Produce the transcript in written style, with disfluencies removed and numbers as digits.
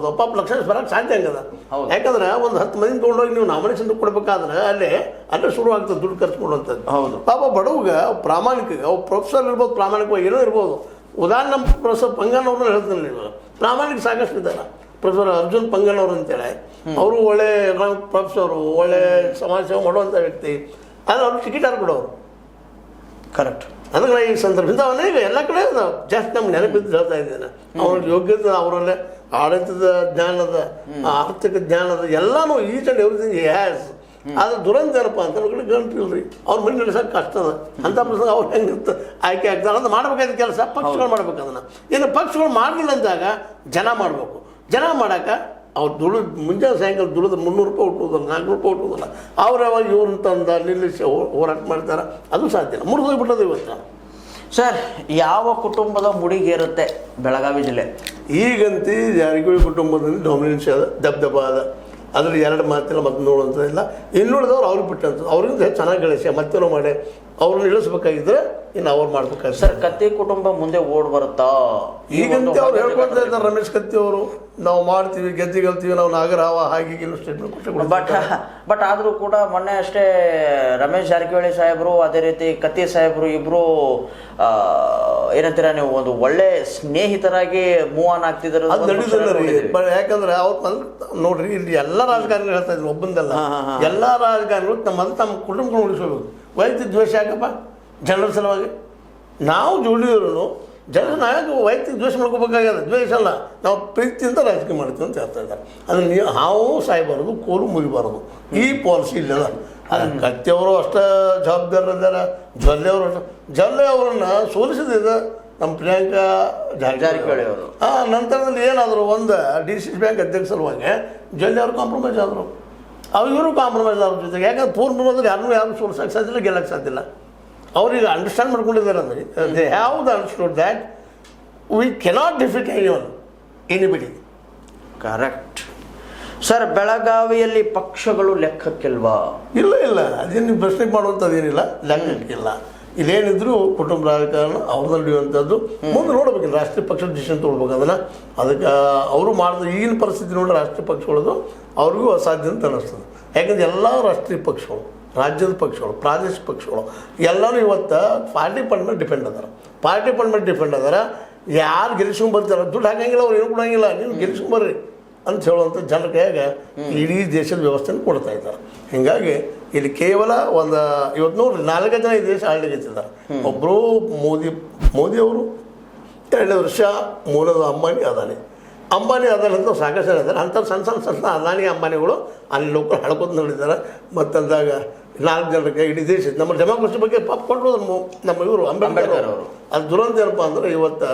ಪಾಪ ಲಕ್ಷ ಬರೋಕ್ಕೆ ಸಾಧ್ಯ ಆಗದ. ಯಾಕಂದ್ರೆ ಒಂದು 10 ಮಂದಿ ತೊಗೊಂಡೋಗಿ ನೀವು ನಾಮಿನೇಷನ್ ಕೊಡ್ಬೇಕಾದ್ರೆ ಅಲ್ಲೇ ಶುರು ಆಗ್ತದೆ ದುಡ್ಡು ಖರ್ಚು ಮಾಡುವಂಥದ್ದು. ಹೌದು. ಪಾಪ ಬಡವ್ಗೆ ಪ್ರಾಮಾಣಿಕ ಅವು ಪ್ರೊಫೆಸರ್ ಇರ್ಬೋದು, ಪ್ರಾಮಾಣಿಕವಾಗಿ ಏನೋ ಇರ್ಬೋದು. ಉದಾಹರಣೆ ನಮ್ಮ ಪ್ರೊಫೆಸರ್ ಪಂಗನ್ ಅವ್ರನ್ನ ಹೇಳ್ತೀನಿ ನೀವು, ಪ್ರಾಮಾಣಿಕ ಸಾಕಷ್ಟು ಇದ್ದಾರೆ. ಪ್ರೊಫೆಸರ್ ಅರ್ಜುನ್ ಪಂಗನ್ ಅವರು ಅಂತೇಳಿ, ಅವರು ಒಳ್ಳೆ ಪ್ರೊಫೆಸರು, ಒಳ್ಳೆ ಸಮಾಜ ಸೇವೆ ಮಾಡುವಂಥ ವ್ಯಕ್ತಿ. ಆದರೆ ಅವ್ರು ಟಿಕೆಟ್ ಯಾರು ಕೊಡೋರು. ಕರೆಕ್ಟ್. ಅದಕ್ಕೆ ಈ ಸಂದರ್ಭದಿಂದ ಅವನೇ ಈಗ ಎಲ್ಲ ಕಡೆ ಜಾಸ್ತಿ ನಮ್ಗೆ ನೆನಪಿದ್ದು ಹೇಳ್ತಾ ಇದ್ದೇನೆ. ಅವ್ರ ಯೋಗ್ಯತೆ, ಅವರಲ್ಲೇ ಆಡಳಿತದ ಜ್ಞಾನದ, ಆರ್ಥಿಕ ಜ್ಞಾನದ ಎಲ್ಲಾನು ಈಚ್ ಆ್ಯಂಡ್ ಎವ್ರಿಥಿಂಗ್ ಹ್ಯಾಸ್. ಆದರೆ ದುರಂತ ಏನಪ್ಪ ಅಂತ ಕಡೆ ಗಂಟಿಲ್ರಿ, ಅವ್ರ ಮನೆ ನಡೆಸೋಕೆ ಕಷ್ಟ ಅದ. ಅಂಥ ಪ್ರಸಂಗ ಅವ್ರು ಹೆಂಗಿರ್ತ ಆಯ್ಕೆ ಆಗ್ತಾರೆ ಅಂತ ಮಾಡ್ಬೇಕಾದ ಕೆಲಸ ಪಕ್ಷಗಳು ಮಾಡ್ಬೇಕು. ಅದನ್ನು ಇನ್ನು ಪಕ್ಷಗಳು ಮಾಡಲಿಲ್ಲ ಅಂದಾಗ ಜನ ಮಾಡಬೇಕು. ಜನ ಮಾಡೋಕೆ ಅವ್ರು ಮುಂಜಾನೆ ಸಾಯಂಕಾಲ ದುಡಿದು 300 ರೂಪಾಯಿ ಹುಟ್ಟುವುದಿಲ್ಲ, 400 ರೂಪಾಯಿ ಹುಟ್ಟುವುದಿಲ್ಲ. ಅವ್ರು ಯಾವಾಗ ಇವ್ರನ್ನ ತಂದ ನಿಲ್ಲಿಸಿ ಹೋರಾಟ ಮಾಡ್ತಾರೆ, ಅದು ಸಾಧ್ಯ ಇಲ್ಲ. ಮುರಿದೋಗ್ಬಿಟ್ಟದು ಇವತ್ತು. ಸರ್, ಯಾವ ಕುಟುಂಬದ ಮುಡಿಗೇರುತ್ತೆ ಬೆಳಗಾವಿ ಜಿಲ್ಲೆ? ಈಗಂತೂ ಜಾರಕಿಹೊಳಿ ಕುಟುಂಬದಲ್ಲಿ ಡಾಮಿನೆನ್ಸ್ ಅದ, ದಬ್ದಬ ಅದ. ಅದ್ರಲ್ಲಿ 2 ಮಾತಿಲ್ಲ, ಮತ್ತೆ ನೋಡುವಂಥದ್ದಿಲ್ಲ. ಇನ್ನುಳಿದವ್ರು ಅವ್ರಿಗೆ ಬಿಟ್ಟಂತ ಅವ್ರಿಂದ ಚೆನ್ನಾಗಿ ಗಳಿಸಿ ಮತ್ತೇನೋ ಮಾಡಿ ಅವ್ರನ್ನ ಇಳಿಸ್ಬೇಕಾಗಿದ್ರೆ ಇನ್ನು ಅವ್ರು ಮಾಡ್ಬೇಕಾಗ್ತದೆ. ಸರ್, ಕತ್ತಿ ಕುಟುಂಬ ಮುಂದೆ ಓಡ್ ಬರುತ್ತಾ? ಈಗಂತೂ ಅವ್ರು ಹೇಳ್ಕೊಳ್ತಾ ಇದ್ದಾರೆ, ರಮೇಶ್ ಕತ್ತಿ ಅವರು, ನಾವು ಮಾಡ್ತೀವಿ, ಗೆಲ್ತೀವಿ, ನಾವು ನಾಗರಾವ ಹಾಗೆ ಸ್ಟೇಟ್ಮೆಂಟ್ ಕೊಟ್ಟು. ಬಟ್ ಆದರೂ ಕೂಡ ಮೊನ್ನೆ ಅಷ್ಟೇ ರಮೇಶ್ ಜಾರಕಿಹೊಳಿ ಸಾಹೇಬರು, ಅದೇ ರೀತಿ ಕತ್ತಿ ಸಾಹೇಬರು ಇಬ್ಬರು ಏನಂತೀರ ನೀವು, ಒಂದು ಒಳ್ಳೆ ಸ್ನೇಹಿತರಾಗಿ ಮೂವ್ ಆನ್ ಆಗ್ತಿದ್ರು. ಅದು ನಡೀತದೆ ರೀ. ಯಾಕಂದ್ರೆ ಅವ್ರು ನೋಡ್ರಿ, ಇಲ್ಲಿ ಎಲ್ಲ ರಾಜಕಾರಣಿಗಳು ಹೇಳ್ತಾ ಇದ್ರು, ಒಬ್ಬಂದಲ್ಲ, ಎಲ್ಲ ರಾಜಕಾರಣಿಗಳು ತಮ್ಮ ಕುಟುಂಬಗಳು ಉಳಿಸ್ಕೋಬೇಕು. ವೈಯಕ್ತಿಕ ದ್ವೇಷ ಯಾಕಪ್ಪ? ಜನರ ಸಲುವಾಗಿ ನಾವು ದುಡಿಯೋರು ಜನರ ನಾಯಕ ವೈಯಕ್ತಿಕ ದ್ವೇಷ ಮಾಡ್ಕೋಬೇಕಾಗ್ಯದ. ದ್ವೇಷ ಅಲ್ಲ, ನಾವು ಪ್ರೀತಿಯಿಂದ ರಾಜಕೀಯ ಮಾಡ್ತೀವಿ ಅಂತ ಹೇಳ್ತಾ ಇದ್ದಾರೆ. ಅದನ್ನು ನೀವು ಹಾವು ಸಾಯಬಾರದು, ಕೋಲು ಮುರಿಬಾರದು, ಈ ಪಾಲಿಸಿ ಇಲ್ಲದ. ಅದಕ್ಕೆ ಕತ್ತಿಯವರು ಅಷ್ಟೇ ಜವಾಬ್ದಾರರಿದ್ದಾರೆ, ಜೊಲ್ಲೆ ಅವರನ್ನು ಸೋಲಿಸಿದ ನಮ್ಮ ಪ್ರಿಯಾಂಕಾ ಜಾರಕಿಹೊಳಿ ಅವರು. ನಂತರದಲ್ಲಿ ಏನಾದರೂ ಒಂದು DCC ಬ್ಯಾಂಕ್ ಅಧ್ಯಕ್ಷ ಸಲುವಾಗಿ ಜೊಲ್ಲೆ ಅವರು ಕಾಂಪ್ರಮೈಸ್ ಆದರು. ಇವರು ಕಾಂಪ್ರಮೈಸ್ ಆದ್ರ ಜೊತೆಗೆ, ಯಾಕಂದ್ರೆ ಪೂರ್ಣದಲ್ಲಿ ಯಾರು ಸೋಲ್ಸೋಕ್ಕೆ ಸಾಧ್ಯ ಇಲ್ಲ, ಗೆಲ್ಲಕ್ಕೆ ಸಾಧ್ಯ ಇಲ್ಲ. ಅವ್ರಿಗೆ ಅಂಡರ್ಸ್ಟ್ಯಾಂಡ್ ಮಾಡ್ಕೊಂಡಿದ್ದಾರೆ. ಅಂದರೆ they have the understood that we cannot defeat anybody. Correct. Sir, ಬೆಳಗಾವಿಯಲ್ಲಿ ಪಕ್ಷಗಳು ಲೆಕ್ಕಕ್ಕಿಲ್ವಾ? ಇಲ್ಲ, ಅದೇನು ಪ್ರಶ್ನೆ ಮಾಡುವಂಥದ್ದೇನಿಲ್ಲ, ಲೆಕ್ಕಕ್ಕಿಲ್ಲ. ಇಲ್ಲೇನಿದ್ರು ಕುಟುಂಬ ರಾಜಕಾರಣ ಅವ್ರದ್ದು ನಡೆಯುವಂಥದ್ದು. ಮುಂದೆ ನೋಡ್ಬೇಕಿಲ್ಲ, ರಾಷ್ಟ್ರೀಯ ಪಕ್ಷದ ಡಿಸಿಷನ್ ತೊಗೊಳ್ಬೇಕು. ಅದಕ್ಕೆ ಅವರು ಮಾಡಿದ ಈಗಿನ ಪರಿಸ್ಥಿತಿ ನೋಡಿ ರಾಷ್ಟ್ರೀಯ ಪಕ್ಷಗಳದು ಅವ್ರಿಗೂ ಅಸಾಧ್ಯ ಅಂತ ಅನ್ನಿಸ್ತದೆ. ಯಾಕಂದ್ರೆ ಎಲ್ಲ ರಾಷ್ಟ್ರೀಯ ಪಕ್ಷಗಳು, ರಾಜ್ಯದ ಪಕ್ಷಗಳು, ಪ್ರಾದೇಶಿಕ ಪಕ್ಷಗಳು ಎಲ್ಲರೂ ಇವತ್ತು ಪಾರ್ಟಿ ಫಂಡ್ ಮೇಲೆ ಡಿಪೆಂಡ್ ಅದಾರ. ಯಾರು ಗೆಲ್ಸ್ಕೊಂಡ್ ಬರ್ತಾರೆ, ದುಡ್ಡು ಹಾಕಂಗಿಲ್ಲ, ಅವ್ರು ಏನು ಕೊಡಂಗಿಲ್ಲ, ನೀವು ಗೆಲ್ಸ್ಕೊಂಬರ್ರಿ ಅಂತ ಹೇಳುವಂಥ ಜನರ ಕೈಯಾಗ ಇಡೀ ದೇಶದ ವ್ಯವಸ್ಥೆನ ಕೊಡ್ತಾ ಇದ್ದಾರೆ. ಹೀಗಾಗಿ ಇಲ್ಲಿ ಕೇವಲ ಇವತ್ತು ನೋಡ್ರಿ 4 ಜನ ಈ ದೇಶ ಆಳ್ಲಿಕ್ಕಿದ್ದಾರೆ. ಒಬ್ಬರು ಮೋದಿ ಅವರು, 2 ವರ್ಷ ಮೂಲದ ಅಂಬಾನಿ ಅಂತ ಸಾಕಷ್ಟು ಹೇಳಿದ್ದಾರೆ. ಅಂಥವ್ರು ಸಣ್ಣ ಅದಾನಿ ಅಂಬಾನಿಗಳು ಅಲ್ಲಿ ಲೋಕಲ್ ಹಳ್ಕೊತ ನೋಡಿದ್ದಾರೆ. ಮತ್ತಂದಾಗ 4 ಜನರಿಗೆ ಇಡೀ ದೇಶ ನಮ್ಮ ಡೆಮಾಕ್ರಸಿ ಬಗ್ಗೆ ಪಾಪ ಕೊಟ್ಟರು ನಮ್ಮ ಇವರು ಅಂಬೇಡ್ಕರ್ ಅವರು. ಅದು ದುರಂತ ಏನಪ್ಪ ಅಂದ್ರೆ ಇವತ್ತು